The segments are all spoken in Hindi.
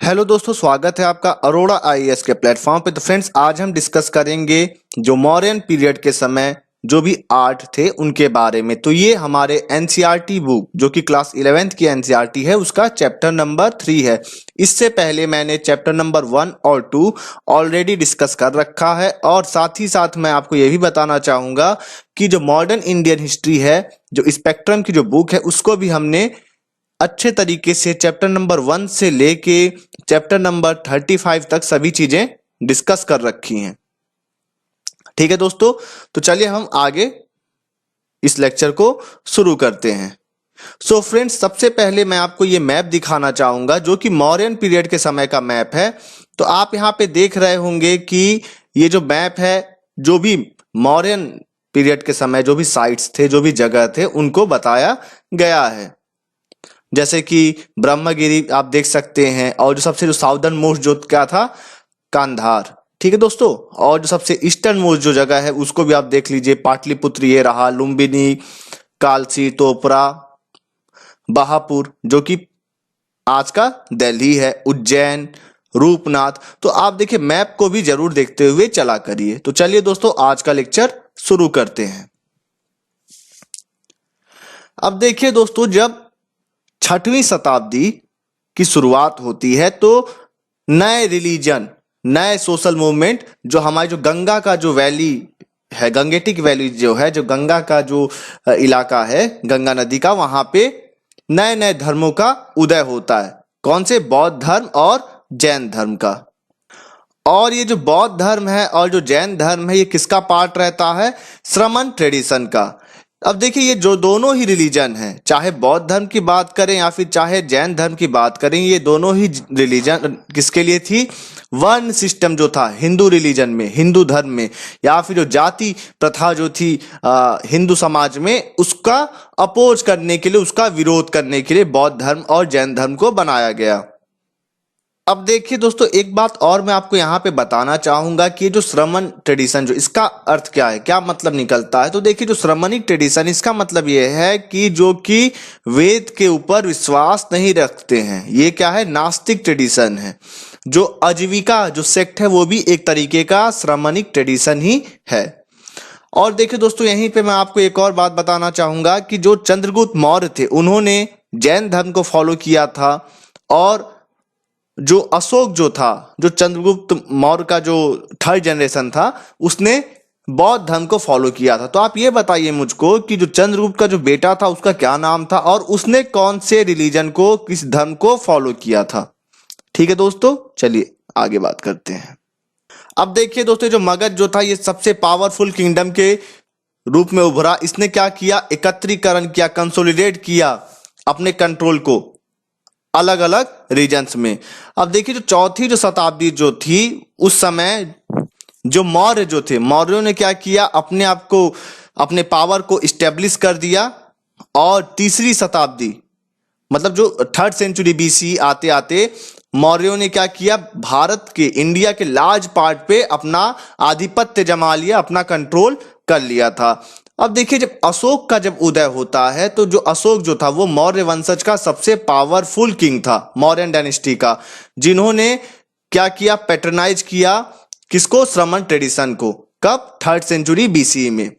हेलो दोस्तों, स्वागत है आपका अरोड़ा आईएएस के प्लेटफॉर्म पे। तो फ्रेंड्स, आज हम डिस्कस करेंगे जो मौर्यन पीरियड के समय जो भी आर्ट थे उनके बारे में। तो ये हमारे एनसीईआरटी बुक जो कि क्लास 11th की एनसीईआरटी है उसका चैप्टर नंबर 3 है। इससे पहले मैंने चैप्टर नंबर 1 और 2 ऑलरेडी डिस्कस कर रखा है। और साथ ही साथ मैं आपको ये भी बताना चाहूंगा कि जो मॉडर्न इंडियन हिस्ट्री है, जो स्पेक्ट्रम की जो बुक है, उसको भी हमने अच्छे तरीके से चैप्टर नंबर 1 से लेके चैप्टर नंबर 35 तक सभी चीजें डिस्कस कर रखी हैं। ठीक है दोस्तों, तो चलिए हम आगे इस लेक्चर को शुरू करते हैं। सो फ्रेंड्स, सबसे पहले मैं आपको ये मैप दिखाना चाहूंगा जो कि मौर्यन पीरियड के समय का मैप है। तो आप यहाँ पे देख रहे होंगे कि ये जो मैप है, जो भी मौर्यन पीरियड के समय जो भी साइट्स थे, जो भी जगह थे, उनको बताया गया है। जैसे कि ब्रह्मगिरी आप देख सकते हैं, और जो सबसे जो साउदर्न मोस्ट जो क्या था, कांधार। ठीक है दोस्तों, और जो सबसे ईस्टर्न मोस्ट जो जगह है उसको भी आप देख लीजिए, पाटलिपुत्र ये रहा, लुम्बिनी, कालसी, तोपरा, बहापुर जो कि आज का दिल्ली है, उज्जैन, रूपनाथ। तो आप देखिए, मैप को भी जरूर देखते हुए चला करिए। तो चलिए दोस्तों, आज का लेक्चर शुरू करते हैं। अब देखिए दोस्तों, जब 6वीं शताब्दी की शुरुआत होती है तो नए रिलीजन, नए सोशल मूवमेंट, जो हमारी जो गंगा का जो वैली है, गंगेटिक वैली जो है, जो गंगा का जो इलाका है, गंगा नदी का, वहां पे नए नए धर्मों का उदय होता है। कौन से? बौद्ध धर्म और जैन धर्म का। और ये जो बौद्ध धर्म है और जो जैन धर्म है, ये किसका पार्ट रहता है? श्रमण ट्रेडिशन का। अब देखिए, ये जो दोनों ही रिलीजन हैं, चाहे बौद्ध धर्म की बात करें या फिर चाहे जैन धर्म की बात करें, ये दोनों ही रिलीजन किसके लिए थी? वर्ण सिस्टम जो था हिंदू रिलीजन में, हिंदू धर्म में, या फिर जो जाति प्रथा जो थी हिंदू समाज में, उसका अपोज करने के लिए, उसका विरोध करने के लिए बौद्ध धर्म और जैन धर्म को बनाया गया। अब देखिए दोस्तों, एक बात और मैं आपको यहाँ पे बताना चाहूंगा कि जो श्रमण ट्रेडिशन, जो इसका अर्थ क्या है, क्या मतलब निकलता है। तो देखिए, जो श्रमणिक ट्रेडिशन, इसका मतलब ये है कि जो कि वेद के ऊपर विश्वास नहीं रखते हैं, ये क्या है? नास्तिक ट्रेडिशन है। जो आजीविका जो सेक्ट है, वो भी एक तरीके का श्रमणिक ट्रेडिशन ही है। और देखिए दोस्तों, यहीं पे मैं आपको एक और बात बताना चाहूंगा कि जो चंद्रगुप्त मौर्य थे, उन्होंने जैन धर्म को फॉलो किया था। और जो अशोक जो था, जो चंद्रगुप्त मौर्य का जो 3rd जनरेशन था, उसने बौद्ध धर्म को फॉलो किया था। तो आप ये बताइए मुझको कि जो चंद्रगुप्त का जो बेटा था उसका क्या नाम था, और उसने कौन से रिलीजन को, किस धर्म को फॉलो किया था। ठीक है दोस्तों, चलिए आगे बात करते हैं। अब देखिए दोस्तों, जो मगध जो था, ये सबसे पावरफुल किंगडम के रूप में उभरा। इसने क्या किया? एकत्रीकरण किया, कंसोलिडेट किया अपने कंट्रोल को अलग अलग रीजन्स में। अब देखिए, जो 4वीं जो शताब्दी जो थी, उस समय जो मौर्य जो थे, मौर्यों ने क्या किया? अपने आप को, अपने पावर को इस्टेब्लिश कर दिया। और 3री शताब्दी, मतलब जो 3rd सेंचुरी बीसी आते आते मौर्यों ने क्या किया? भारत के, इंडिया के लार्ज पार्ट पे अपना आधिपत्य जमा लिया, अपना कंट्रोल कर लिया था। अब देखिए, जब अशोक का जब उदय होता है, तो जो अशोक जो था, वो मौर्य वंशज का सबसे पावरफुल किंग था, मौर्यन डायनेस्टी का, जिन्होंने क्या किया? पैट्रनाइज किया किसको? श्रमण ट्रेडिशन को। कब? 3rd सेंचुरी बीसी में।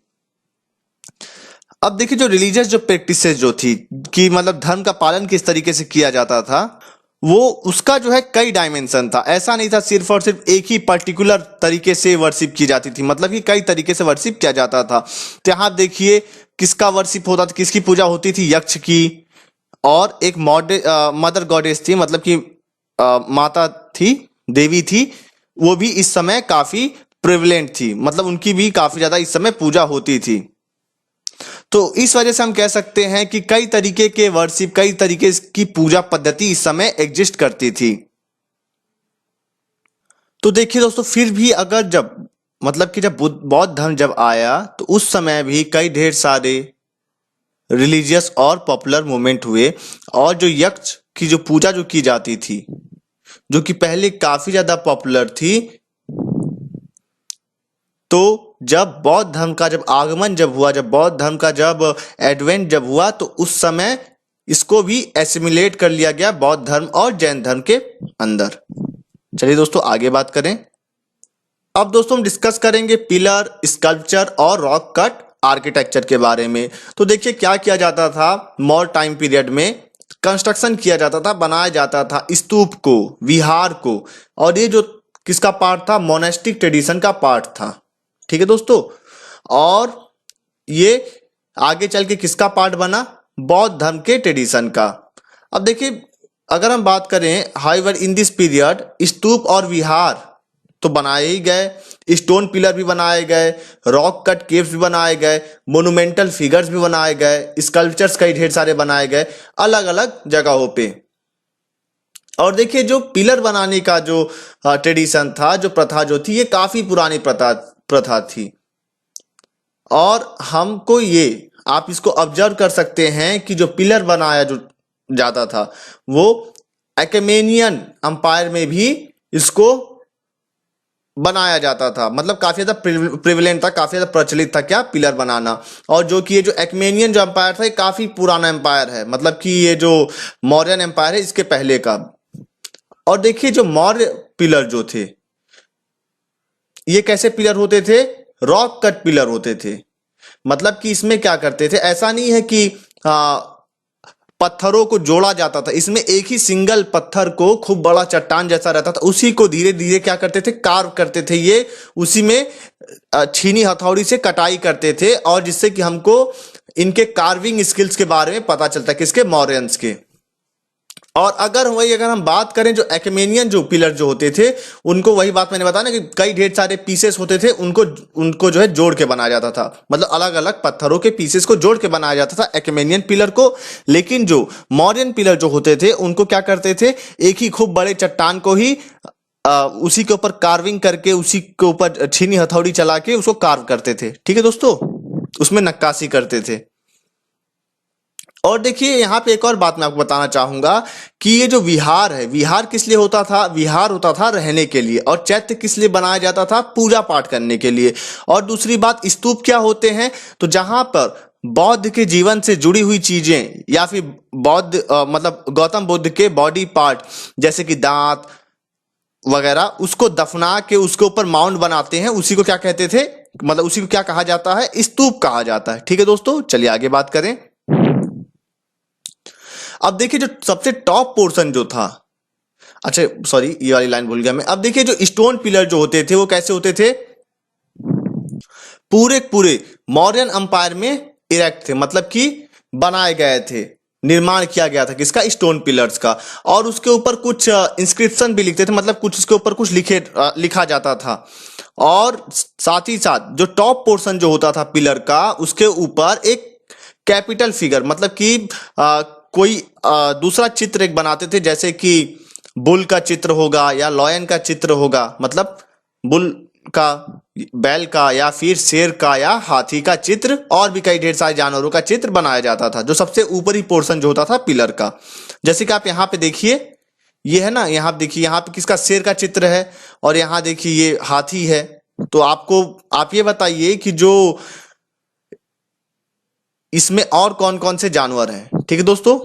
अब देखिए, जो रिलीजियस जो प्रैक्टिसेस जो थी, कि मतलब धर्म का पालन किस तरीके से किया जाता था, वो उसका जो है कई डायमेंशन था। ऐसा नहीं था सिर्फ और सिर्फ एक ही पर्टिकुलर तरीके से वर्शिप की जाती थी, मतलब कि कई तरीके से वर्शिप किया जाता था। तो यहाँ देखिए, किसका वर्शिप होता था, किसकी पूजा होती थी? यक्ष की। और एक मदर गॉडेस थी, मतलब कि माता थी, देवी थी, वो भी इस समय काफी प्रिविलेंट थी, मतलब उनकी भी काफी ज्यादा इस समय पूजा होती थी। तो इस वजह से हम कह सकते हैं कि कई तरीके के वर्शिप, कई तरीके की पूजा पद्धति इस समय एग्जिस्ट करती थी। तो देखिए दोस्तों, फिर भी अगर जब, मतलब कि जब बौद्ध धर्म जब आया, तो उस समय भी कई ढेर सारे रिलीजियस और पॉपुलर मूवमेंट हुए। और जो यक्ष की जो पूजा जो की जाती थी, जो कि पहले काफी ज्यादा पॉपुलर थी, तो जब बौद्ध धर्म का जब आगमन जब हुआ, जब बौद्ध धर्म का जब एडवेंट जब हुआ, तो उस समय इसको भी एसिमिलेट कर लिया गया बौद्ध धर्म और जैन धर्म के अंदर। चलिए दोस्तों आगे बात करें। अब दोस्तों हम डिस्कस करेंगे पिलर, स्कल्पचर और रॉक कट आर्किटेक्चर के बारे में। तो देखिए क्या किया जाता था मौर्य टाइम पीरियड में, कंस्ट्रक्शन किया जाता था, बनाया जाता था स्तूप को, विहार को, और ये जो किसका पार्ट था, मोनेस्टिक ट्रेडिशन का पार्ट था। ठीक है दोस्तों, और ये आगे चल के किसका पार्ट बना, बौद्ध धर्म के ट्रेडिशन का। अब देखिए अगर हम बात करें, हाउएवर इन दिस पीरियड स्तूप और विहार तो बनाए ही गए, स्टोन पिलर भी बनाए गए, रॉक कट केव्स भी बनाए गए, मोनुमेंटल फिगर्स भी बनाए गए, स्कल्पचर्स कई ढेर सारे बनाए गए अलग अलग जगहों पे। और देखिए जो पिलर बनाने का जो ट्रेडिशन था, जो प्रथा जो थी, ये काफी पुरानी प्रथा थी। और हमको ये आप इसको ऑब्जर्व कर सकते हैं कि जो पिलर बनाया जो जाता था वो अकेमेनियन अंपायर में भी इसको बनाया जाता था, मतलब काफी ज्यादा प्रिविलेंट था, काफी ज्यादा प्रचलित था क्या, पिलर बनाना। और जो कि ये जो एक्मेनियन जो एम्पायर था ये काफी पुराना एम्पायर है, मतलब कि ये जो मौर्यन एम्पायर है इसके पहले का। और देखिए जो मौर्य पिलर जो थे ये कैसे पिलर होते थे, रॉक कट पिलर होते थे। मतलब कि इसमें क्या करते थे, ऐसा नहीं है कि पत्थरों को जोड़ा जाता था, इसमें एक ही सिंगल पत्थर को खूब बड़ा चट्टान जैसा रहता था, उसी को धीरे धीरे क्या करते थे, कार्व करते थे, ये उसी में छीनी हथौड़ी से कटाई करते थे, और जिससे कि हमको इनके कार्विंग स्किल्स के बारे में पता चलता है, किसके, मौर्यंस के। और अगर हम बात करें जो एक्मेनियन जो पिलर जो होते थे, उनको वही बात मैंने बताया ना कि कई ढेर सारे पीसेस होते थे, उनको जो है जोड़ के बनाया जाता था, मतलब अलग अलग पत्थरों के पीसेस को जोड़ के बनाया जाता था एक्मेनियन पिलर को। लेकिन जो मौर्यन पिलर जो होते थे उनको क्या करते थे, एक ही खूब बड़े चट्टान को ही उसी के ऊपर कार्विंग करके, उसी के ऊपर छीनी हथौड़ी चला के उसको कार्व करते थे। ठीक है दोस्तों, उसमें नक्काशी करते थे। और देखिए यहाँ पे एक और बात मैं आपको बताना चाहूंगा कि ये जो विहार है, विहार किस लिए होता था, विहार होता था रहने के लिए, और चैत्य किस लिए बनाया जाता था, पूजा पाठ करने के लिए। और दूसरी बात, स्तूप क्या होते हैं, तो जहां पर बौद्ध के जीवन से जुड़ी हुई चीजें या फिर बौद्ध मतलब गौतम बुद्ध के बॉडी पार्ट जैसे कि दांत वगैरह, उसको दफना के उसके ऊपर माउंट बनाते हैं, उसी को क्या कहते थे, मतलब उसी को क्या कहा जाता है, स्तूप कहा जाता है। ठीक है दोस्तों, चलिए आगे बात करें। अब देखिए जो सबसे टॉप पोर्शन जो था, अच्छा सॉरी ये वाली लाइन भूल गया मैं। अब देखिए जो स्टोन पिलर जो होते थे वो कैसे होते थे, पूरे पूरे मौर्यन अंपायर में इरेक्ट थे, मतलब कि बनाए गए थे, निर्माण किया गया था किसका, स्टोन पिलर्स का। और उसके ऊपर कुछ इंस्क्रिप्शन भी लिखते थे, मतलब कुछ उसके ऊपर कुछ लिखा जाता था। और साथ ही साथ जो टॉप पोर्शन जो होता था पिलर का, उसके ऊपर एक कैपिटल फिगर, मतलब कि कोई दूसरा चित्र एक बनाते थे, जैसे कि बुल का चित्र होगा या लॉयन का चित्र होगा, मतलब बुल का, बैल का, या फिर शेर का, या हाथी का चित्र, और भी कई ढेर सारे जानवरों का चित्र बनाया जाता था, जो सबसे ऊपरी पोर्शन जो होता था पिलर का। जैसे कि आप यहाँ पे देखिए, ये है ना, यहाँ देखिए, यहाँ पे किसका, शेर का चित्र है, और यहाँ देखिए ये हाथी है। तो आप ये बताइए कि जो इसमें और कौन कौन से जानवर हैं, ठीक है दोस्तों,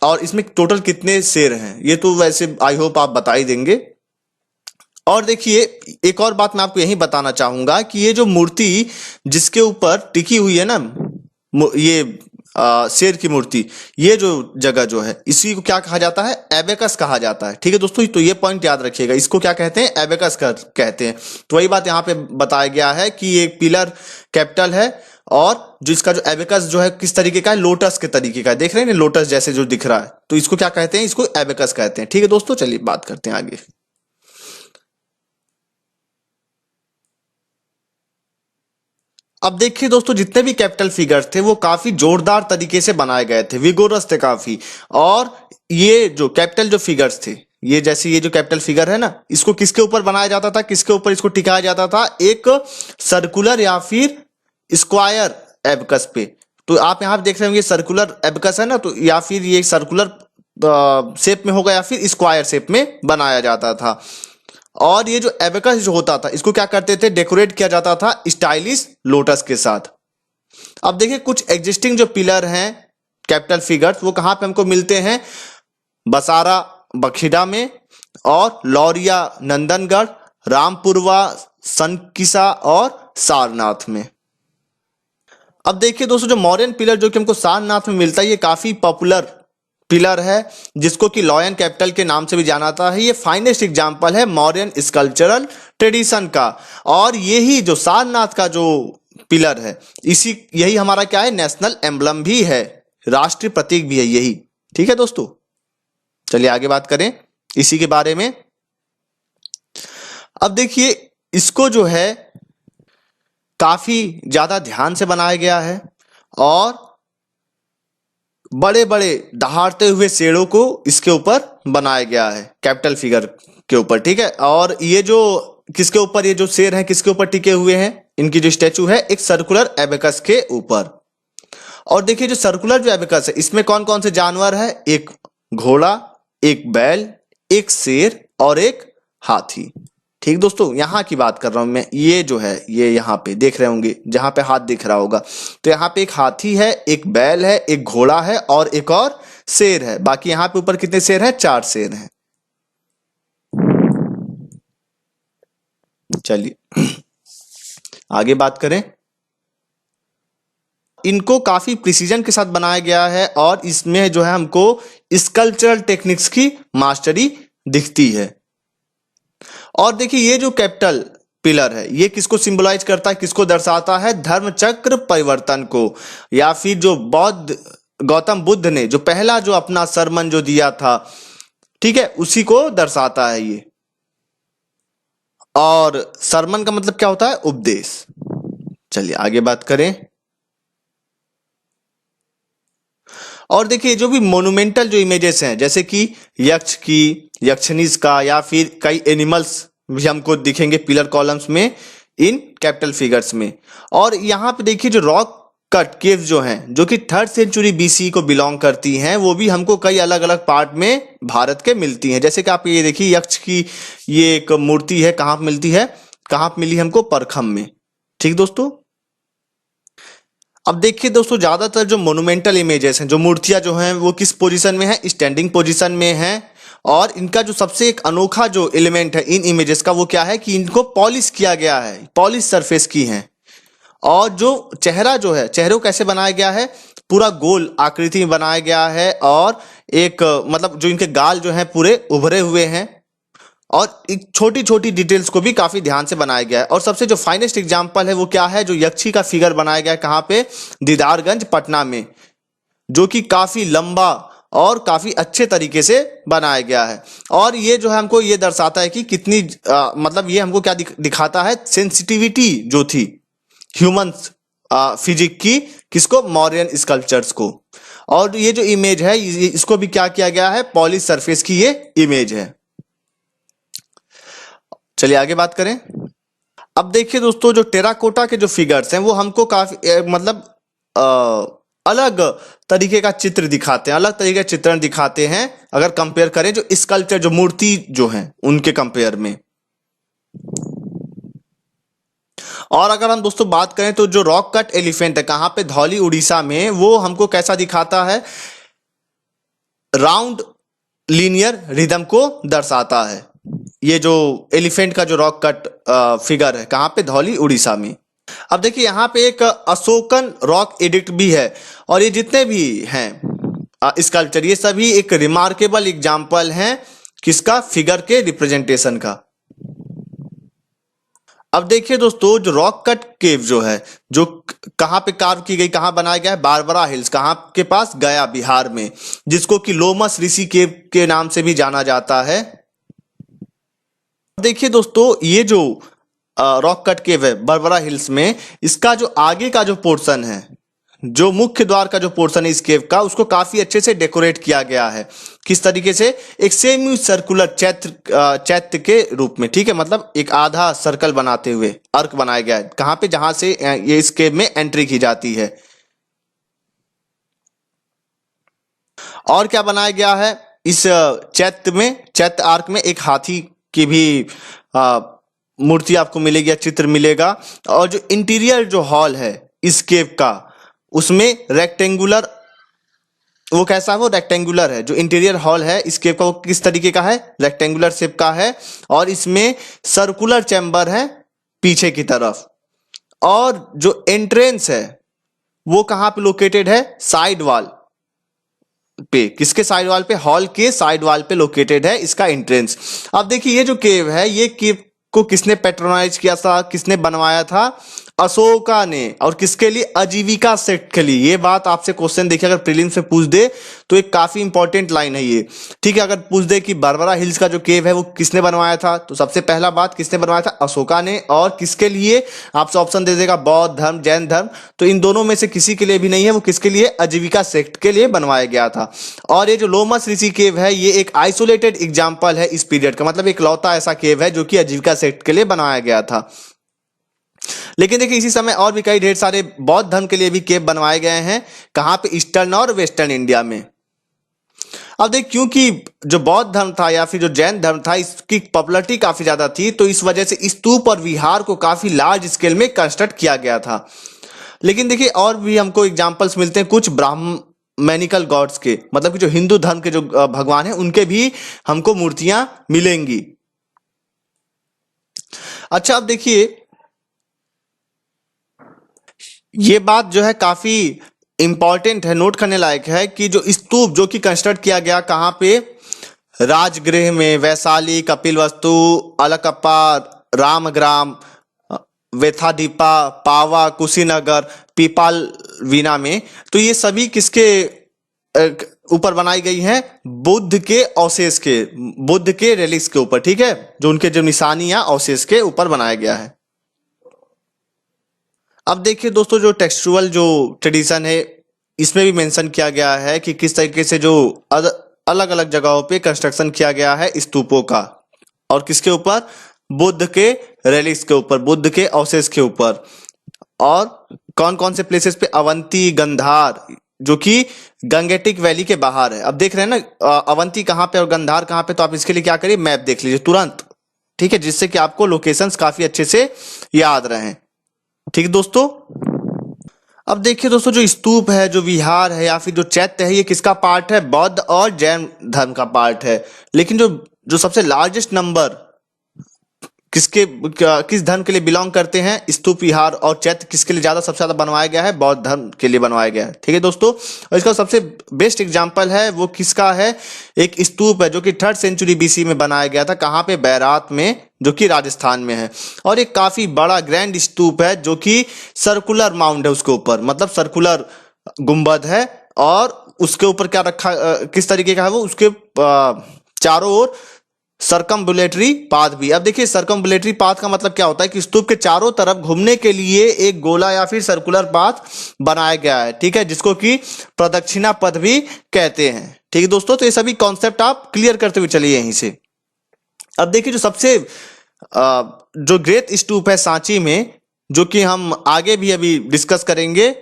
और इसमें टोटल कितने शेर हैं, ये तो वैसे आई होप आप बता ही देंगे। और देखिए एक और बात मैं आपको यही बताना चाहूंगा कि ये जो मूर्ति जिसके ऊपर टिकी हुई है ना, ये शेर की मूर्ति, ये जो जगह जो है, इसी को क्या कहा जाता है, एबेकस कहा जाता है। ठीक है दोस्तों, तो ये पॉइंट याद रखिएगा, इसको क्या कहते हैं, एबेकस कहते हैं। तो वही बात यहाँ पे बताया गया है कि ये पिलर कैपिटल है, और जो इसका जो एबेकस जो है किस तरीके का है, लोटस के तरीके का है, देख रहे हैं ना, लोटस जैसे जो दिख रहा है, तो इसको क्या कहते हैं, इसको एबेकस कहते हैं। ठीक है दोस्तों, चलिए बात करते हैं आगे। अब देखिए दोस्तों, जितने भी कैपिटल फिगर्स थे वो काफी जोरदार तरीके से बनाए गए थे, विगोरस थे काफी। और ये जो कैपिटल जो फिगर्स थे, ये जैसे ये जो कैपिटल फिगर है ना, इसको किसके ऊपर बनाया जाता था, किसके ऊपर इसको टिकाया जाता था, एक सर्कुलर या फिर स्क्वायर एबकस पे। तो आप यहाँ पे देख रहे होंगे सर्कुलर एबकस है ना, तो या फिर ये सर्कुलर शेप में होगा या फिर स्क्वायर शेप में बनाया जाता था। और ये जो एबेकस जो होता था, इसको क्या करते थे, डेकोरेट किया जाता था स्टाइलिश लोटस के साथ। अब देखिए कुछ एग्जिस्टिंग जो पिलर हैं कैपिटल फिगर्स, वो कहां पे हमको मिलते हैं, बसारा बखिडा में, और लौरिया नंदनगढ़, रामपुरवा, सनकिसा और सारनाथ में। अब देखिए दोस्तों, जो मौर्यन पिलर जो कि हमको सारनाथ में मिलता है, ये काफी पॉपुलर पिलर है, जिसको कि लॉयन कैपिटल के नाम से भी जाना जाता है। ये फाइनेस्ट एग्जाम्पल है मौर्यन स्कल्पचरल ट्रेडिशन का। और यही जो सारनाथ का जो पिलर है, इसी यही हमारा क्या है, नेशनल एम्बलम भी है, राष्ट्रीय प्रतीक भी है यही। ठीक है दोस्तों, चलिए आगे बात करें इसी के बारे में। अब देखिए, इसको जो है काफी ज्यादा ध्यान से बनाया गया है और बड़े बड़े दहाड़ते हुए शेरों को इसके ऊपर बनाया गया है, कैपिटल फिगर के ऊपर। ठीक है, और ये जो किसके ऊपर, ये जो शेर हैं किसके ऊपर टिके हुए हैं, इनकी जो स्टैचू है एक सर्कुलर एबेकस के ऊपर। और देखिए, जो सर्कुलर जो एबेकस है, इसमें कौन कौन से जानवर है, एक घोड़ा, एक बैल, एक शेर और एक हाथी। ठीक दोस्तों, यहां की बात कर रहा हूं मैं, ये जो है ये यहां पे देख रहे होंगे, जहां पे हाथ दिख रहा होगा, तो यहां पे एक हाथी है, एक बैल है, एक घोड़ा है और एक और शेर है। बाकी यहां पे ऊपर कितने शेर हैं, 4 शेर हैं। चलिए आगे बात करें। इनको काफी प्रिसीजन के साथ बनाया गया है और इसमें जो है हमको स्कल्पचरल टेक्निक्स की मास्टरी दिखती है। और देखिए, ये जो कैपिटल पिलर है, ये किसको सिंबलाइज करता है, किसको दर्शाता है, धर्म चक्र परिवर्तन को, या फिर जो बौद्ध गौतम बुद्ध ने जो पहला जो अपना सरमन जो दिया था, ठीक है, उसी को दर्शाता है ये। और सरमन का मतलब क्या होता है, उपदेश। चलिए आगे बात करें। और देखिए, जो भी मोन्यूमेंटल जो इमेजेस हैं, जैसे कि यक्ष की, यक्षिणीज का, या फिर कई एनिमल्स भी हमको दिखेंगे पिलर कॉलम्स में इन कैपिटल फिगर्स में। और यहाँ पे देखिए, जो रॉक कट केव जो हैं, जो कि 3rd सेंचुरी बीसी को बिलोंग करती हैं, वो भी हमको कई अलग अलग पार्ट में भारत के मिलती हैं। जैसे कि आप ये देखिए, यक्ष की ये एक मूर्ति है, कहाँ पे मिलती है, कहाँ पे मिली हमको, परखम में। ठीक दोस्तों, अब देखिए दोस्तों, ज्यादातर जो मोन्यूमेंटल इमेजेस हैं, जो मूर्तियां जो हैं, वो किस पोजीशन में है, स्टैंडिंग पोजीशन में है। और इनका जो सबसे एक अनोखा जो एलिमेंट है इन इमेजेस का, वो क्या है कि इनको पॉलिश किया गया है, पॉलिश सरफेस की हैं। और जो चेहरा जो है, चेहरे को कैसे बनाया गया है, पूरा गोल आकृति में बनाया गया है। और एक मतलब जो इनके गाल जो है पूरे उभरे हुए हैं, और एक छोटी छोटी डिटेल्स को भी काफी ध्यान से बनाया गया है। और सबसे जो फाइनेस्ट एग्जांपल है वो क्या है, जो यक्षी का फिगर बनाया गया है, कहाँ पे, दीदारगंज पटना में, जो कि काफी लंबा और काफी अच्छे तरीके से बनाया गया है। और ये जो है हमको ये दर्शाता है कि कितनी मतलब ये हमको क्या दिखाता है, सेंसिटिविटी जो थी ह्यूमन फिजिक की, किसको, मौर्यन स्कल्पचर्स को। और ये जो इमेज है, इसको भी क्या किया गया है, पॉलिश सरफेस की ये इमेज है। चलिए आगे बात करें। अब देखिए दोस्तों, जो टेराकोटा के जो फिगर्स हैं, वो हमको काफी मतलब अलग तरीके का चित्र दिखाते हैं, अलग तरीके का चित्रण दिखाते हैं, अगर कंपेयर करें जो स्कल्पचर जो मूर्ति जो हैं उनके कंपेयर में। और अगर हम दोस्तों बात करें तो जो रॉक कट एलिफेंट है, कहाँ पे, धौली उड़ीसा में, वो हमको कैसा दिखाता है, राउंड लीनियर रिदम को दर्शाता है। ये जो एलिफेंट का जो रॉक कट फिगर है, कहाँ पे, धौली उड़ीसा में। अब देखिए, यहाँ पे एक अशोकन रॉक एडिक्ट भी है। और ये जितने भी हैं स्कल्पचर, ये सभी एक रिमार्केबल एग्जाम्पल हैं किसका, फिगर के रिप्रेजेंटेशन का। अब देखिए दोस्तों, जो रॉक कट केव जो है, जो कहाँ पे कार्व की गई, कहाँ बनाया गया है, बारबरा हिल्स, कहाँ के पास, गया बिहार में, जिसको कि लोमस ऋषि केव के नाम से भी जाना जाता है। देखिए दोस्तों, ये जो रॉक कट केव है बारबरा हिल्स में, इसका जो आगे का जो पोर्शन है, जो मुख्य द्वार का जो पोर्शन है इस केव का, उसको काफी अच्छे से डेकोरेट किया गया है। किस तरीके से, एक सेमी सर्कुलर चैत्र के रूप में। ठीक है, मतलब एक आधा सर्कल बनाते हुए अर्क बनाया गया है, कहां पे, जहां से ये इस केव में एंट्री की जाती है। और क्या बनाया गया है इस चैत्र में, चैत्र आर्क में, एक हाथी की भी मूर्ति आपको मिलेगी या चित्र मिलेगा। और जो इंटीरियर जो हॉल है इस केव का, उसमें रेक्टेंगुलर, वो कैसा है, वो रेक्टेंगुलर है। जो इंटीरियर हॉल है इस केव का वो किस तरीके का है, रेक्टेंगुलर शेप का है, और इसमें सर्कुलर चैम्बर है पीछे की तरफ। और जो एंट्रेंस है वो कहाँ पे लोकेटेड है, साइड वॉल पे। किसके साइड वॉल पे, हॉल के साइड वॉल पे लोकेटेड है इसका एंट्रेंस। अब देखिए ये जो केव है, ये केव को किसने पेट्रोनाइज किया था, किसने बनवाया था, अशोका ने। और किसके लिए, आजीविका सेक्ट के लिए। ये बात आपसे क्वेश्चन देखिए अगर प्रीलिम्स में पूछ दे तो एक काफी इंपॉर्टेंट लाइन है ये, ठीक है। अगर पूछ दे कि बारबरा हिल्स का जो केव है वो किसने बनवाया था, तो सबसे पहला बात किसने बनवाया था, अशोका ने। और किसके लिए, आपसे ऑप्शन दे देगा बौद्ध धर्म, जैन धर्म, तो इन दोनों में से किसी के लिए भी नहीं है, वो किसके लिए, आजीविका सेक्ट के लिए बनवाया गया था। और ये जो लोमस ऋषि केव है ये एक आइसोलेटेड एग्जाम्पल है इस पीरियड का, मतलब एक लौता ऐसा केव है जो कि आजीविका सेक्ट के लिए बनाया गया था। लेकिन देखिए इसी समय और भी कई ढेर सारे बौद्ध धर्म के लिए भी केव बनवाए गए हैं। कहां पे, ईस्टर्न और वेस्टर्न इंडिया में। अब देख, क्योंकि जो बौद्ध धर्म था या फिर जो जैन धर्म था इसकी पॉपुलरिटी काफी ज्यादा थी, तो इस वजह से स्तूप और विहार को काफी लार्ज स्केल में कंस्ट्रक्ट किया गया था। लेकिन देखिए और भी हमको एग्जाम्पल्स मिलते हैं कुछ ब्राह्मणिकल गॉड्स के, मतलब कि जो हिंदू धर्म के जो भगवान हैं उनके भी हमको मूर्तियां मिलेंगी। अच्छा, अब देखिए ये बात जो है काफी इंपॉर्टेंट है, नोट करने लायक है कि जो स्तूप जो कि कंस्ट्रक्ट किया गया कहाँ पे, राजगृह में, वैशाली, कपिलवस्तु, अलकप्पा, रामग्राम, वेथादीपा, पावा, कुशीनगर, पीपाल वीना में। तो ये सभी किसके ऊपर बनाई गई हैं, बुद्ध के अवशेष के, बुद्ध के रेलिक्स के ऊपर, ठीक है। जो उनके जो निशानियां अवशेष के ऊपर बनाया गया है। अब देखिए दोस्तों, जो टेक्सचुअल जो ट्रेडिशन है इसमें भी मेंशन किया गया है कि किस तरीके से जो अलग अलग जगहों पे कंस्ट्रक्शन किया गया है स्तूपों का, और किसके ऊपर, बुद्ध के रेलिक्स के ऊपर, बुद्ध के अवशेष के ऊपर। और कौन कौन से प्लेसेस पे, अवंती, गंधार, जो कि गंगेटिक वैली के बाहर है। अब देख रहे हैं ना अवंती कहाँ पे और गंधार कहाँ पे, तो आप इसके लिए क्या करिए, मैप देख लीजिए तुरंत, ठीक है, जिससे कि आपको लोकेशंस काफी अच्छे से याद रहें, ठीक दोस्तों। अब देखिए दोस्तों, जो स्तूप है, जो विहार है या फिर जो चैत्य है, ये किसका पार्ट है, बौद्ध और जैन धर्म का पार्ट है। लेकिन जो जो सबसे लार्जेस्ट नंबर किसके किस धर्म के लिए बिलोंग करते हैं, स्तूप, विहार और चैत्य किसके लिए ज्यादा, सबसे ज्यादा बनवाया गया है, बौद्ध धर्म के लिए बनवाया गया है, ठीक है दोस्तों। और इसका सबसे बेस्ट एग्जांपल है वो किसका है, एक स्तूप है जो कि 3rd सेंचुरी बीसी में बनाया गया था, कहाँ पे, बैरात में, जो कि राजस्थान में है। और एक काफी बड़ा ग्रैंड स्तूप है जो कि सर्कुलर माउंड है उसके ऊपर, मतलब सर्कुलर गुंबद है। और उसके ऊपर क्या रखा, किस तरीके का है वो, उसके चारों ओर सर्कमबुलेटरी पाथ भी। अब देखिए सर्कमबुलेटरी पाथ का मतलब क्या होता है कि स्तूप के चारों तरफ घूमने के लिए एक गोला या फिर सर्कुलर पाथ बनाया गया है, ठीक है, जिसको कि प्रदक्षिणा पथ भी कहते हैं, ठीक है दोस्तों। तो ये सभी कॉन्सेप्ट आप क्लियर करते हुए चलिए यहीं से। अब देखिए जो सबसे जो ग्रेट स्तूप है सांची में, जो कि हम आगे भी अभी डिस्कस करेंगे,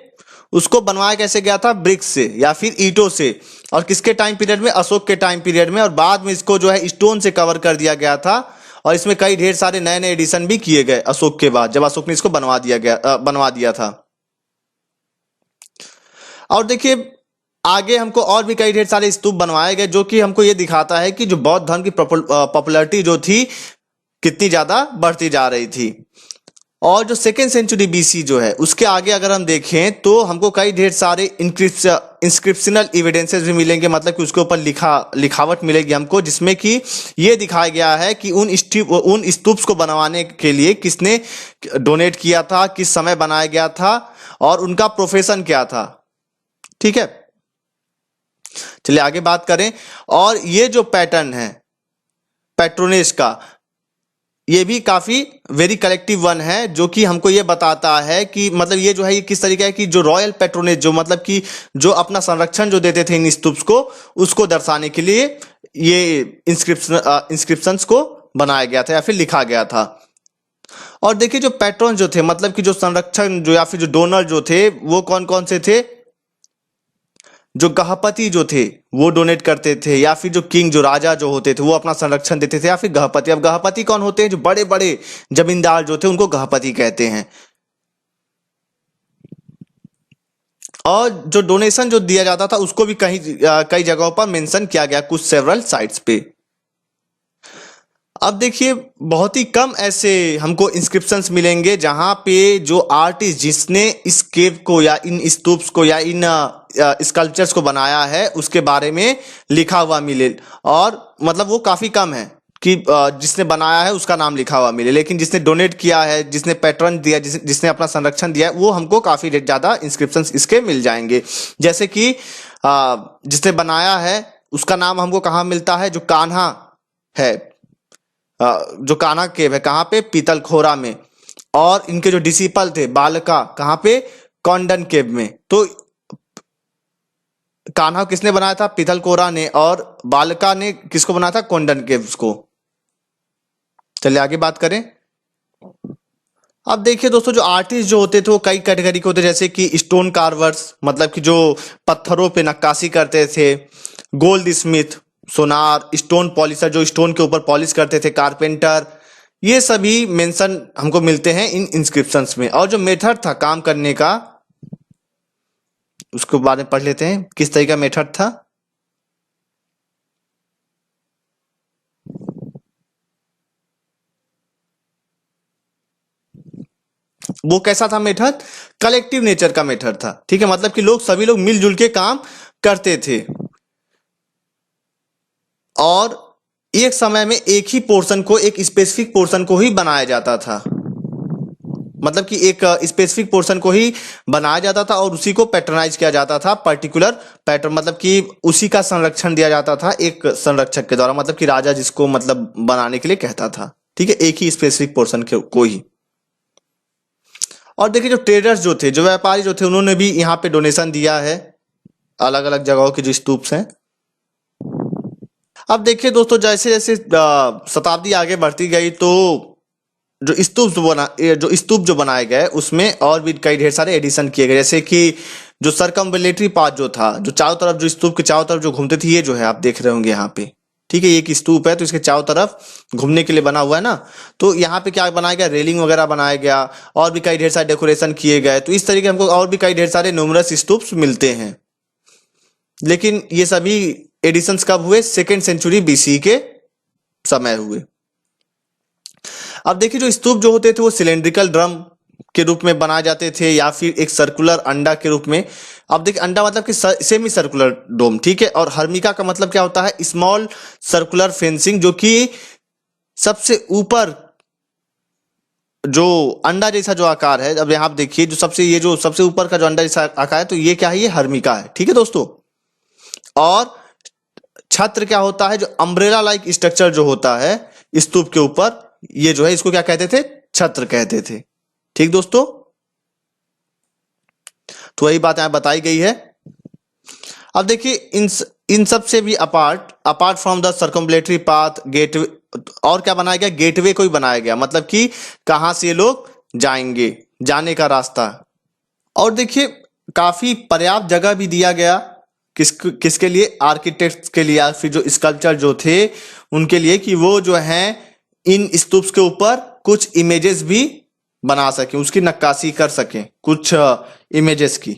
उसको बनवाया कैसे गया था, ब्रिक्स से या फिर ईंटों से। और किसके टाइम पीरियड में, अशोक के टाइम पीरियड में। और बाद में इसको जो है स्टोन से कवर कर दिया गया था। और इसमें कई ढेर सारे नए नए एडिशन भी किए गए अशोक के बाद, जब अशोक ने इसको बनवा दिया था। और देखिए आगे हमको और भी कई ढेर सारे स्तूप बनवाए गए, जो कि हमको ये दिखाता है कि जो बौद्ध धर्म की पॉपुलैरिटी जो थी कितनी ज्यादा बढ़ती जा रही थी। और जो 2nd सेंचुरी बीसी जो है उसके आगे अगर हम देखें तो हमको कई ढेर सारे इंस्क्रिप्शनल एविडेंसेस भी मिलेंगे, मतलब कि उसके ऊपर लिखावट मिलेगी हमको, जिसमें कि ये दिखाया गया है कि उन स्तूप्स को बनवाने के लिए किसने डोनेट किया था, किस समय बनाया गया था और उनका प्रोफेशन क्या था, ठीक है। चलिए आगे बात करें। और ये जो पैटर्न है पैट्रोनेज का, ये भी काफी वेरी कलेक्टिव वन है, जो कि हमको ये बताता है कि मतलब ये जो है ये किस तरीके है कि जो रॉयल पैट्रोनेज, जो मतलब कि जो अपना संरक्षण जो देते थे इन स्तूप्स को, उसको दर्शाने के लिए ये इंस्क्रिप्शंस को बनाया गया था या फिर लिखा गया था। और देखिए जो पैट्रन जो थे, मतलब कि जो संरक्षण जो या फिर जो डोनर जो थे, वो कौन कौन से थे, जो गहपति जो थे वो डोनेट करते थे, या फिर जो किंग जो राजा जो होते थे वो अपना संरक्षण देते थे, या फिर गहपति। अब गहपति कौन होते हैं, जो बड़े बड़े जमींदार जो थे उनको गहपति कहते हैं। और जो डोनेशन जो दिया जाता था उसको भी कई जगहों पर मेंशन किया गया, कुछ सेवरल साइट्स पे। अब देखिए बहुत ही कम ऐसे हमको इंस्क्रिप्शंस मिलेंगे जहां पे जो आर्टिस्ट जिसने इस केव को या इन स्तूप्स को या इन स्कल्पचर्स को बनाया है उसके बारे में लिखा हुआ मिले। और मतलब वो काफी कम है कि जिसने बनाया है उसका नाम लिखा हुआ मिले, लेकिन जिसने डोनेट किया है, जिसने पैटर्न दिया, जिसने अपना संरक्षण दिया है, वो हमको काफी ज्यादा इंस्क्रिप्शंस इसके मिल जाएंगे। जैसे कि जिसने बनाया है उसका नाम हमको कहाँ मिलता है, जो कान्हा है, जो कान्हा केव है कहाँ पे, पीतलखोरा में। और इनके जो डिसिपल थे बालका, कहाँ पे, कॉन्डन केव में। तो कान्हा किसने बनाया था, पीतलखोरा ने, और बालका ने किसको बनाया था, कोंडन केव्स को। चलिए आगे बात करें। अब देखिए दोस्तों जो आर्टिस्ट जो होते थे वो कई कैटेगरी के होते, जैसे कि स्टोन कार्वर्स, मतलब कि जो पत्थरों पे नक्काशी करते थे, गोल्ड स्मिथ, सोनार, स्टोन पॉलिशर जो स्टोन के ऊपर पॉलिश करते थे, कारपेंटर, ये सभी मेंशन हमको मिलते हैं इन इंस्क्रिप्शंस में। और जो मेथड था काम करने का उसके बारे में पढ़ लेते हैं, किस तरह का मेथड था। वो कैसा था मेथड, कलेक्टिव नेचर का मेथड था, ठीक है, मतलब कि सभी लोग मिलजुल के काम करते थे और एक समय में एक ही पोर्शन को, एक स्पेसिफिक पोर्शन को ही बनाया जाता था। मतलब कि एक स्पेसिफिक पोर्शन को ही बनाया जाता था और उसी को पैटर्नाइज किया जाता था, पर्टिकुलर पैटर्न, मतलब कि उसी का संरक्षण दिया जाता था एक संरक्षक के द्वारा, मतलब कि राजा जिसको मतलब बनाने के लिए कहता था, ठीक है, एक ही स्पेसिफिक पोर्शन को ही। और देखिए जो ट्रेडर्स जो थे, जो व्यापारी जो थे, उन्होंने भी यहाँ पे डोनेशन दिया है अलग अलग जगहों के जो स्तूप्स हैं। अब देखिए दोस्तों जैसे जैसे शताब्दी आगे बढ़ती गई तो जो स्तूप जो बनाए गए उसमें और भी कई ढेर सारे एडिशन किए गए, जैसे कि जो सर्कमवेलेटरी पाथ जो था, जो चारों तरफ जो स्तूप के चारों तरफ जो घूमते थे, ये जो है आप देख रहे होंगे यहाँ पे, ठीक है, ये एक स्तूप है तो इसके चारों तरफ घूमने के लिए बना हुआ है ना। तो यहाँ पे क्या बनाया गया, रेलिंग वगैरह बनाया गया और भी कई ढेर सारे डेकोरेशन किए गए। तो इस तरीके हमको और भी कई ढेर सारे न्यूमरस स्तूप्स मिलते हैं, लेकिन ये सभी एडिशंस कब हुए, 2nd सेंचुरी बीसी के समय हुए। अब देखिए जो स्तूप जो होते थे वो सिलेंड्रिकल ड्रम के रूप में बनाए जाते थे या फिर एक सर्कुलर अंडा के रूप में। अब देखिए अंडा मतलब कि सेमी सर्कुलर डोम, ठीक है, और हर्मिका का मतलब क्या होता है, स्मॉल सर्कुलर फेंसिंग, जो कि सबसे ऊपर जो अंडा जैसा जो आकार है, अब यहाँ आप देखिए जो सबसे ऊपर का जो अंडा जैसा आकार है, तो ये क्या है, ये हर्मिका है, ठीक है दोस्तों। और छत्र क्या होता है, जो अम्ब्रेला लाइक स्ट्रक्चर जो होता है स्तूप के ऊपर, ये जो है इसको क्या कहते थे, छत्र कहते थे, ठीक दोस्तों। तो वही बात यहां बताई गई है। अब देखिए इन सब से भी apart from the circumambulatory path, gateway, और क्या बनाया गया, गेटवे को ही बनाया गया, मतलब कि कहां से ये लोग जाएंगे, जाने का रास्ता। और देखिए काफी पर्याप्त जगह भी दिया गया किसके लिए, आर्किटेक्ट्स के लिए या फिर जो स्कल्पचर जो थे उनके लिए, कि वो जो है इन स्तूप्स के ऊपर कुछ इमेजेस भी बना सके, उसकी नक्काशी कर सके कुछ इमेजेस की।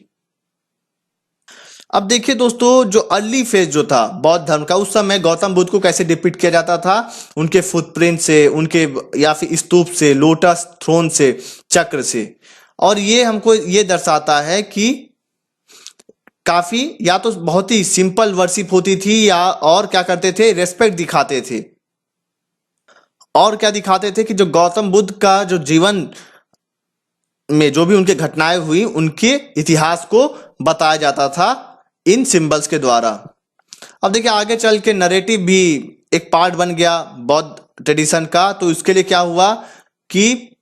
अब देखिए दोस्तों जो अर्ली फेज जो था बौद्ध धर्म का, उस समय गौतम बुद्ध को कैसे डिपिक्ट किया जाता था, उनके फुटप्रिंट से, उनके या फिर स्तूप से, लोटस थ्रोन से, चक्र से। और ये हमको ये दर्शाता है कि काफी या तो बहुत ही सिंपल वर्शिप होती थी, या और क्या करते थे, रेस्पेक्ट दिखाते थे। और क्या दिखाते थे कि जो गौतम बुद्ध का जो जीवन में जो भी उनके घटनाएं हुई, उनके इतिहास को बताया जाता था इन सिंबल्स के द्वारा। अब देखिए आगे चल के नरेटिव भी एक पार्ट बन गया बौद्ध ट्रेडिशन का। तो इसके लिए क्या हुआ कि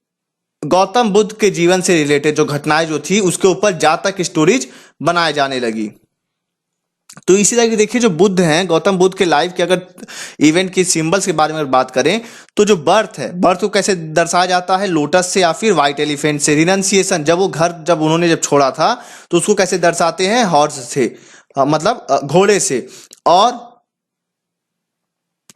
गौतम बुद्ध के जीवन से रिलेटेड जो घटनाएं जो थी उसके ऊपर जातक स्टोरीज बनाए जाने लगी। तो इसी तरह की देखिए जो बुद्ध हैं, गौतम बुद्ध के लाइफ के अगर इवेंट की सिंबल्स के बारे में बात करें तो जो बर्थ है, बर्थ को कैसे दर्शाया जाता है, लोटस से या फिर व्हाइट एलिफेंट से। रिनंसिएशन, जब उन्होंने छोड़ा था तो उसको कैसे दर्शाते हैं, हॉर्स से, मतलब घोड़े से। और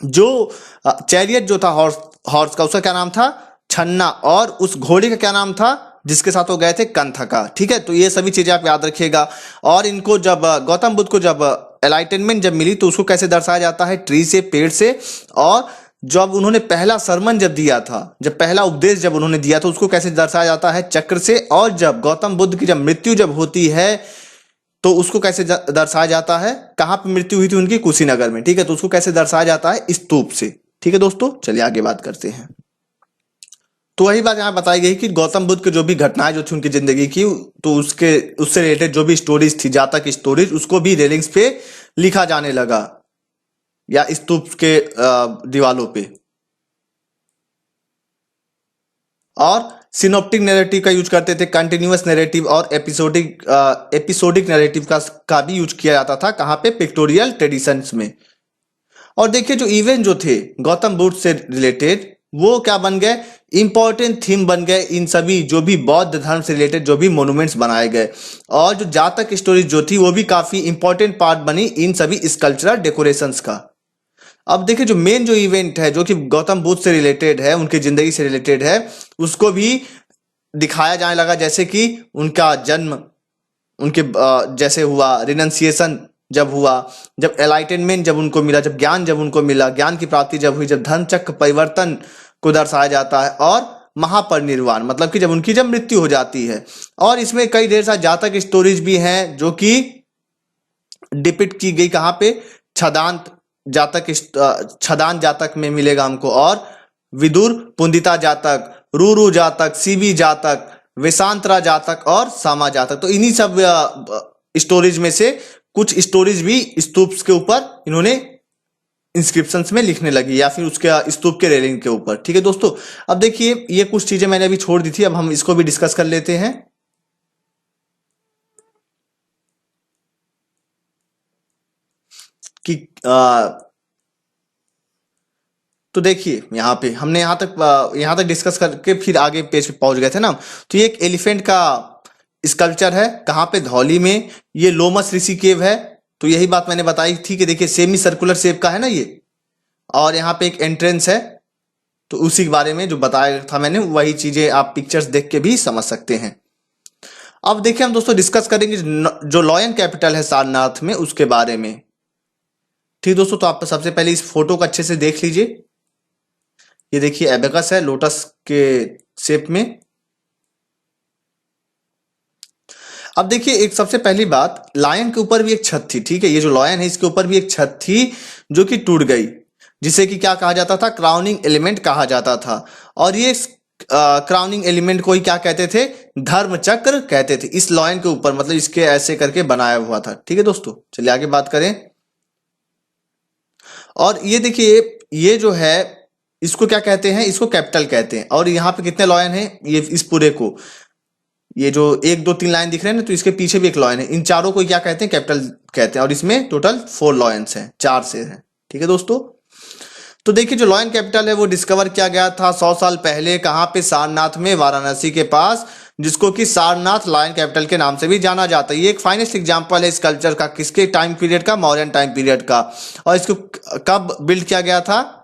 जो चैरियट जो था हॉर्स का, उसका क्या नाम था, छन्ना, और उस घोड़े का क्या नाम था, जिसके साथ वो गए थे कंथका। ठीक है, तो ये सभी चीजें आप याद रखिएगा। और इनको जब गौतम बुद्ध को जब एलाइटनमेंट जब मिली तो उसको कैसे दर्शाया जाता है, ट्री से, पेड़ से। और जब उन्होंने पहला सरमन जब दिया था, जब पहला उपदेश जब उन्होंने दिया था, उसको कैसे दर्शाया जाता है, चक्र से। और जब गौतम बुद्ध की जब मृत्यु जब होती है तो उसको कैसे दर्शाया जाता है, कहां पे मृत्यु हुई थी उनकी, कुशीनगर में। ठीक है, तो उसको कैसे दर्शाया जाता है, स्तूप से। ठीक है दोस्तों, चलिए आगे बात करते हैं। तो वही बात यहाँ बताई गई कि गौतम बुद्ध की जो भी घटनाएं जो थी उनकी जिंदगी की, तो उससे रिलेटेड जो भी स्टोरीज थी, जातक स्टोरीज, उसको भी रेलिंग्स पे लिखा जाने लगा, या स्तूप के दीवालों पे। और सिनोप्टिक नैरेटिव का यूज करते थे, कंटिन्यूअस नैरेटिव और एपिसोडिक नैरेटिव का भी यूज किया जाता था। कहाँ पे, पिक्टोरियल ट्रेडिशंस में। और देखिए जो इवेंट जो थे गौतम बुद्ध से रिलेटेड, वो क्या बन गए, इंपॉर्टेंट थीम बन गए इन सभी जो भी बौद्ध धर्म से रिलेटेड जो भी मोन्यूमेंट्स बनाए गए। और जो जातक स्टोरीज जो थी वो भी काफी इंपॉर्टेंट पार्ट बनी इन सभी स्कल्पचरल डेकोरेशंस का। अब देखिए जो मेन जो इवेंट है जो कि गौतम बुद्ध से रिलेटेड है, उनकी जिंदगी से रिलेटेड है, उसको भी दिखाया जाने लगा। जैसे कि उनका जन्म, उनके जैसे हुआ रिनंसिएशन जब हुआ, जब एलाइटनमेंट जब उनको मिला, जब ज्ञान जब उनको मिला, ज्ञान की प्राप्ति जब हुई, जब धर्म चक्र परिवर्तन को दर्शाया जाता है। और महापरिनिर्वाण मतलब कि जब उनकी जब मृत्यु हो जाती है। और इसमें कई ढेर सारे जातक स्टोरीज भी हैं जो कि डिपिक्ट की गई। कहाँ पे, छदांत छदान जातक में मिलेगा हमको। और विदुर पुंदिता जातक, रूरू जातक, सीबी जातक, वेशांतरा जातक और सामा जातक। तो इन्हीं सब स्टोरीज में से कुछ स्टोरीज भी स्तूप के ऊपर इन्होंने इंस्क्रिप्शंस में लिखने लगी, या फिर उसके स्तूप के रेलिंग के ऊपर। ठीक है दोस्तों, अब देखिए ये कुछ चीजें मैंने अभी छोड़ दी थी, अब हम इसको भी डिस्कस कर लेते हैं कि तो देखिए यहाँ पे हमने यहाँ तक डिस्कस करके फिर आगे पेज पे पहुंच गए थे ना। तो ये एक एलिफेंट का स्कल्पचर है, कहाँ पे, धौली में। ये लोमस ऋषि केव है। तो यही बात मैंने बताई थी कि देखिए सेमी सर्कुलर शेप का है ना ये। और यहाँ पे एक एंट्रेंस है, तो उसी के बारे में जो बताया था मैंने, वही चीजें आप पिक्चर्स देख के भी समझ सकते हैं। अब देखिए हम दोस्तों डिस्कस करेंगे जो लॉयन कैपिटल है सारनाथ में, उसके बारे में। ठीक दोस्तों, तो आप सबसे पहले इस फोटो को अच्छे से देख लीजिए। ये देखिए एबेकस है लोटस के शेप में। अब देखिए एक सबसे पहली बात, लायन के ऊपर भी एक छत थी। ठीक है, ये जो लायन है इसके ऊपर भी एक छत थी जो कि टूट गई, जिसे कि क्या कहा जाता था, क्राउनिंग एलिमेंट कहा जाता था। और ये क्राउनिंग एलिमेंट को ही क्या कहते थे, धर्म चक्र कहते थे। इस लायन के ऊपर मतलब इसके ऐसे करके बनाया हुआ था। ठीक है दोस्तों, चलिए आगे बात करें। और ये देखिए ये जो है इसको क्या कहते हैं, इसको कैपिटल कहते हैं। और यहाँ पे कितने लॉयन हैं, ये इस पूरे को, ये जो 1 2 3 लाइन दिख रहे हैं ना, तो इसके पीछे भी एक लॉयन है। इन चारों को क्या कहते हैं, कैपिटल कहते हैं। और इसमें टोटल 4 लॉयंस हैं, 4 से हैं। ठीक है दोस्तों, तो देखिए जो लॉयन कैपिटल है वो डिस्कवर किया गया था 100 साल पहले। कहाँ पे, सारनाथ में, वाराणसी के पास, जिसको कि सारनाथ लॉयन कैपिटल के नाम से भी जाना जाता है। ये एक फाइनेस्ट एग्जांपल है इस कल्चर का, किसके टाइम पीरियड का, मौर्यन टाइम पीरियड का। और इसको कब बिल्ड किया गया था,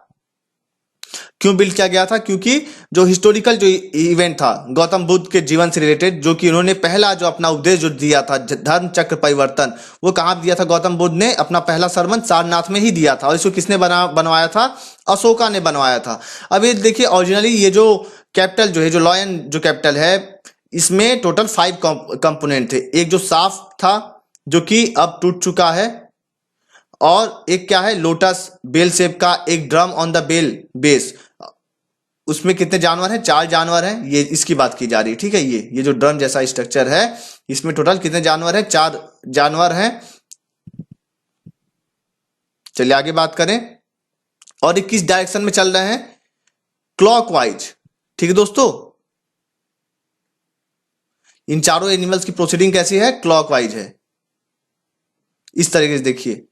क्यों बिल्ड किया गया था, क्योंकि जो हिस्टोरिकल जो इवेंट था गौतम बुद्ध के जीवन से रिलेटेड, जो कि उन्होंने पहला जो अपना उपदेश जो दिया था, धर्म चक्र परिवर्तन, वो कहाँ दिया था, गौतम बुद्ध ने अपना पहला सरमन सारनाथ में ही दिया था। और इसको किसने बनवाया था, अशोका ने बनवाया था। अब ये देखिए ओरिजिनली ये जो कैपिटल जो है, जो लॉयन जो कैपिटल है, इसमें टोटल 5 कंपोनेंट थे। एक जो साफ था जो कि अब टूट चुका है, और एक क्या है, लोटस बेल शेप का एक drum on the bell base. उसमें कितने जानवर हैं, 4 जानवर हैं, ये इसकी बात की जा रही है। ठीक है, ये जो ड्रम जैसा स्ट्रक्चर है, इसमें टोटल कितने जानवर हैं, 4 जानवर हैं। चलिए आगे बात करें। और ये किस डायरेक्शन में चल रहे हैं, क्लॉकवाइज। ठीक है दोस्तों, इन चारों एनिमल्स की प्रोसीडिंग कैसी है, क्लॉकवाइज है। इस तरीके से देखिए,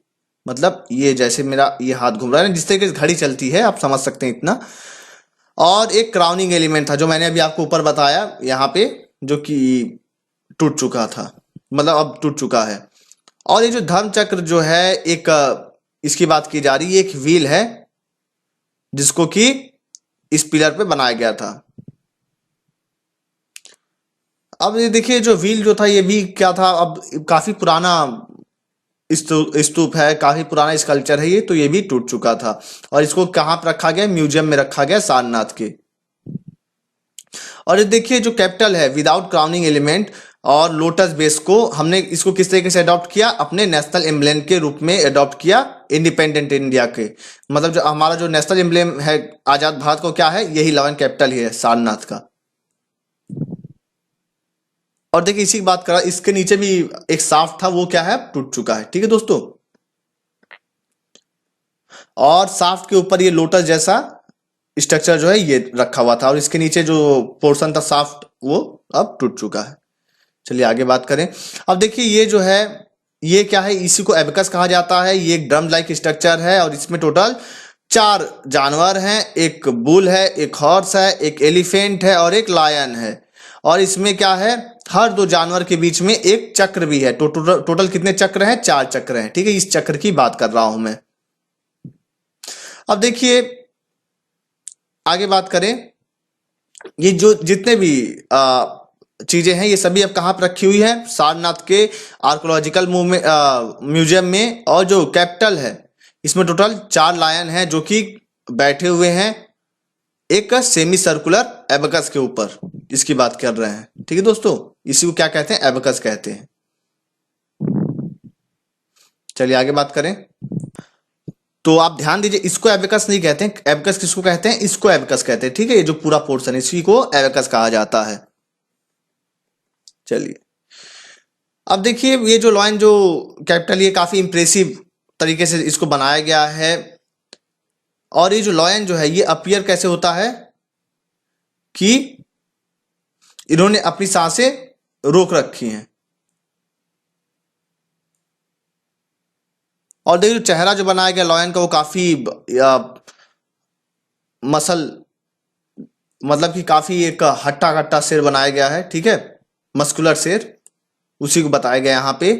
मतलब ये जैसे मेरा ये हाथ घूम रहा है, जिस तरीके से घड़ी चलती है, आप समझ सकते हैं इतना। और एक क्राउनिंग एलिमेंट था जो मैंने अभी आपको ऊपर बताया यहाँ पे, जो कि टूट चुका था, मतलब अब टूट चुका है। और ये जो धर्म चक्र जो है, एक इसकी बात की जा रही है, एक व्हील है जिसको कि इस पिलर पे बनाया गया था। अब ये देखिए जो व्हील जो था ये भी क्या था, अब काफी पुराना स्तूप है, काफी पुराना स्कल्पचर है ये, तो ये भी टूट चुका था। और इसको कहाँ पर रखा गया, म्यूजियम में रखा गया सारनाथ के। और ये देखिए जो कैपिटल है विदाउट क्राउनिंग एलिमेंट और लोटस बेस को हमने इसको किस तरीके से अडॉप्ट किया, अपने नेशनल एम्ब्लेम के रूप में अडॉप्ट किया इंडिपेंडेंट इंडिया के। मतलब जो हमारा जो नेशनल एम्ब्लेम है आजाद भारत को क्या है, यही 11 कैपिटल ही है सारनाथ का। और देखिए इसी की बात करा, इसके नीचे भी एक साफ्ट था, वो क्या है, टूट चुका है। ठीक है दोस्तों, और साफ्ट के ऊपर ये लोटस जैसा स्ट्रक्चर जो है ये रखा हुआ था, और इसके नीचे जो पोर्शन था साफ्ट वो अब टूट चुका है। चलिए आगे बात करें। अब देखिए ये जो है ये क्या है, इसी को एबेकस कहा जाता है। ये एक ड्रम लाइक स्ट्रक्चर है और इसमें टोटल 4 जानवर हैं, एक बुल है, एक हॉर्स है, एक एलिफेंट है और एक लायन है। और इसमें क्या है, हर 2 जानवर के बीच में एक चक्र भी है। टोटल कितने चक्र हैं, 4 चक्र हैं। ठीक है, इस चक्र की बात कर रहा हूं मैं। अब देखिए आगे बात करें, ये जो जितने भी चीजें हैं ये सभी अब कहाँ पर रखी हुई है, सारनाथ के आर्कोलॉजिकल म्यूजियम में। और जो कैपिटल है इसमें टोटल 4 लायन हैं जो कि बैठे हुए हैं एक सेमी सर्कुलर एबेकस के ऊपर, इसकी बात कर रहे हैं। ठीक है दोस्तों, इसी को क्या कहते हैं, एबेकस कहते हैं। चलिए आगे बात करें। तो आप ध्यान दीजिए, इसको एबेकस नहीं कहते हैं, एबेकस किसको कहते हैं, इसको एबेकस कहते हैं। ठीक है, ये जो पूरा पोर्शन है इसी को एबेकस कहा जाता है। चलिए अब देखिए ये जो लाइन जो कैपिटल, ये काफी इंप्रेसिव तरीके से इसको बनाया गया है। और ये जो लायन जो है ये अपीयर कैसे होता है कि इन्होंने अपनी सांसें रोक रखी हैं। और देखिए जो चेहरा जो बनाया गया लायन का वो काफी मसल, मतलब कि काफी एक हट्टा कट्टा शेर बनाया गया है। ठीक है, मस्कुलर शेर, उसी को बताया गया यहाँ पे।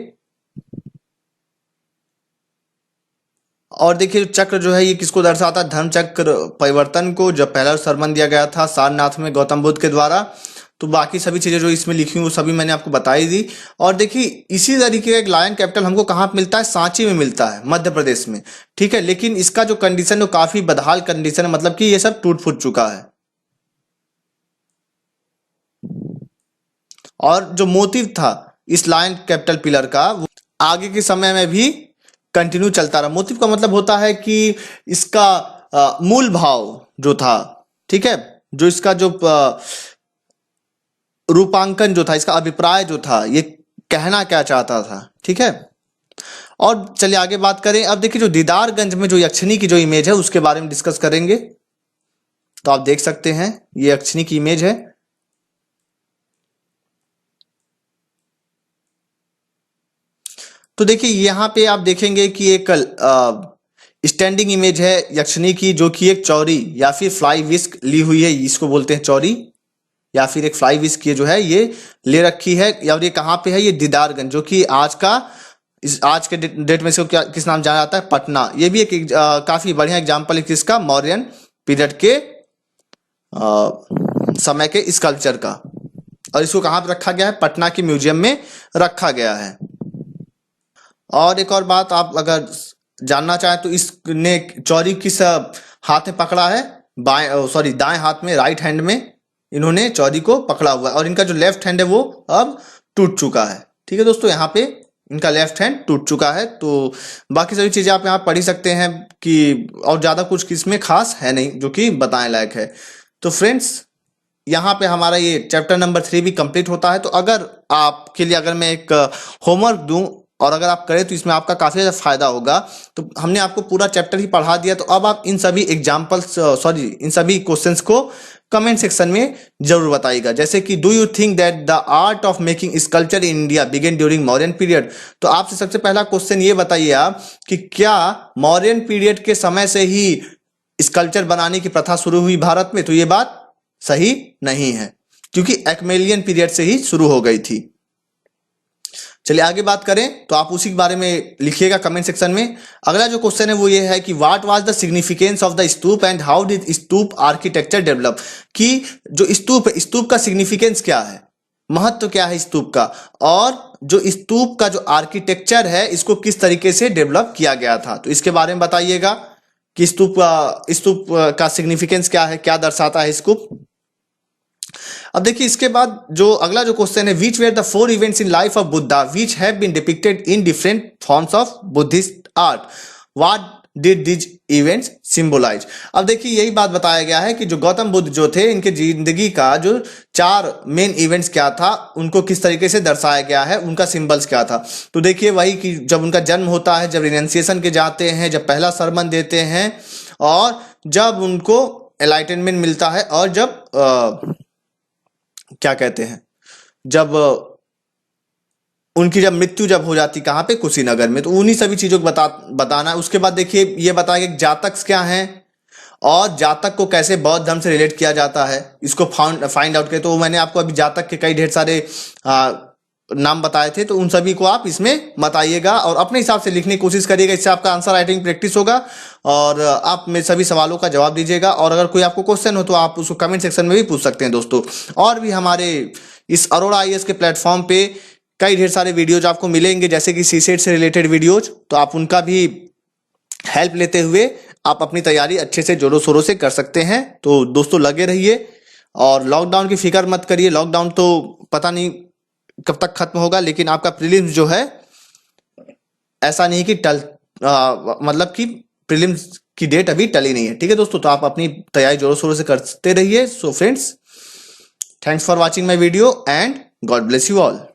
और देखिए चक्र जो है ये किसको दर्शाता है, धर्म चक्र परिवर्तन को, जब पहला सरमन दिया गया था सारनाथ में गौतम बुद्ध के द्वारा। तो बाकी सभी चीजें जो इसमें लिखी हुई वो सभी मैंने आपको बताई दी। और देखिए इसी तरीके का एक लायन कैपिटल हमको कहाँ मिलता है, सांची में मिलता है, मध्य प्रदेश में। ठीक है, लेकिन इसका जो कंडीशन है वो काफी बदहाल कंडीशन है, मतलब कि ये सब टूट फूट चुका है। और जो मोटिव था इस लायन कैपिटल पिलर का वो आगे के समय में भी कंटिन्यू चलता रहा। मोटिव का मतलब होता है कि इसका मूल भाव जो था, ठीक है, जो इसका जो रूपांकन जो था, इसका अभिप्राय जो था, ये कहना क्या चाहता था। ठीक है, और चलिए आगे बात करें। अब देखिए जो दीदारगंज में जो यक्षिणी की जो इमेज है उसके बारे में डिस्कस करेंगे। तो आप देख सकते हैं ये यक्षिणी की इमेज है। तो देखिए यहां पे आप देखेंगे कि एक स्टैंडिंग इमेज है यक्षिणी की, जो कि एक चौरी या फिर फ्लाई विस्क ली हुई है, इसको बोलते हैं चौरी या फिर एक फ्लाई विस्क ये जो है ये ले रखी है। और ये कहाँ पे है, ये दीदारगंज, जो कि आज के डेट में इसको क्या किस नाम जाना जाता है, पटना। ये भी एक काफी बढ़िया एग्जाम्पल है किसका, मौर्यन पीरियड के समय के स्कल्पचर का। और इसको कहाँ पे रखा गया है, पटना के म्यूजियम में रखा गया है। और एक और बात आप अगर जानना चाहें तो इसने चौरी किस हाथ में पकड़ा है, दाएं हाथ में, राइट हैंड में इन्होंने चौरी को पकड़ा हुआ है। और इनका जो लेफ्ट हैंड है वो अब टूट चुका है। ठीक है दोस्तों, यहाँ पे इनका लेफ्ट हैंड टूट चुका है। तो बाकी सभी चीजें आप यहाँ पढ़ ही सकते हैं कि, और ज्यादा कुछ इसमें खास है नहीं जो कि बताने लायक है। तो फ्रेंड्स यहाँ पे हमारा ये चैप्टर नंबर 3 भी कंप्लीट होता है। तो अगर आपके लिए अगर मैं एक होमवर्क दूं और अगर आप करें तो इसमें आपका काफी ज्यादा फायदा होगा। तो हमने आपको पूरा चैप्टर ही पढ़ा दिया, तो अब आप इन सभी इन सभी क्वेश्चंस को कमेंट सेक्शन में जरूर बताइएगा। जैसे कि do you think that the art of making sculpture in India begin during Mauryan period. तो आपसे सबसे पहला क्वेश्चन ये बताइए आप कि क्या मौर्यन पीरियड के समय से ही स्कल्पचर बनाने की प्रथा शुरू हुई भारत में। तो ये बात सही नहीं है, क्योंकि एक्मेलियन पीरियड से ही शुरू हो गई थी। चलिए आगे बात करें, तो आप उसी के बारे में लिखिएगा कमेंट सेक्शन में। अगला जो क्वेश्चन है वो ये है कि what was the significance of the stupa and how did stupa architecture develop. कि जो स्तूप है, स्तूप का सिग्निफिकेंस क्या है, महत्व क्या है स्तूप का, और जो स्तूप का जो आर्किटेक्चर है इसको किस तरीके से डेवलप किया गया था, तो इसके बारे में बताइएगा कि स्तूप का सिग्निफिकेंस क्या है, क्या दर्शाता है स्तूप। अब देखिए इसके बाद जो अगला जो क्वेश्चन है, which were the 4 events in life of Buddha which have been depicted in different forms of Buddhist art, what did these events symbolise. अब देखिए यही बात बताया गया है कि जो गौतम बुद्ध जो थे इनके जिंदगी का जो 4 मेन इवेंट्स क्या था, उनको किस तरीके से दर्शाया गया है, उनका सिंबल्स क्या था। तो देखिए वही कि जब उनका जन्म होता है, जब रिनाउंसिएशन के जाते हैं, जब पहला सरमन देते हैं, और जब उनको एनलाइटनमेंट मिलता है, और जब क्या कहते हैं, जब उनकी जब मृत्यु जब हो जाती, कहाँ पे, कुशीनगर में। तो उन्हीं सभी चीजों को बताना है। उसके बाद देखिए ये बताया कि जातक क्या हैं और जातक को कैसे बौद्ध धर्म से रिलेट किया जाता है, इसको फाइंड आउट करें। तो मैंने आपको अभी जातक के कई ढेर सारे नाम बताए थे, तो उन सभी को आप इसमें बताइएगा और अपने हिसाब से लिखने की कोशिश करिएगा। इससे आपका आंसर राइटिंग प्रैक्टिस होगा और आप मेरे सभी सवालों का जवाब दीजिएगा। और अगर कोई आपको क्वेश्चन हो तो आप उसको कमेंट सेक्शन में भी पूछ सकते हैं दोस्तों। और भी हमारे इस अरोड़ा IAS के प्लेटफॉर्म पे कई ढेर सारे वीडियोज आपको मिलेंगे, जैसे कि सीसेट से रिलेटेड वीडियोज, तो आप उनका भी हेल्प लेते हुए आप अपनी तैयारी अच्छे से जोरों शोरों से कर सकते हैं। तो दोस्तों लगे रहिए और लॉकडाउन की फिक्र मत करिए। लॉकडाउन तो पता नहीं कब तक खत्म होगा, लेकिन आपका प्रीलिम्स जो है ऐसा नहीं कि मतलब कि प्रीलिम्स की डेट अभी टली नहीं है। ठीक है दोस्तों, तो आप अपनी तैयारी जोरों शोरों से करते रहिए। So friends, thanks for watching my video and God bless you all.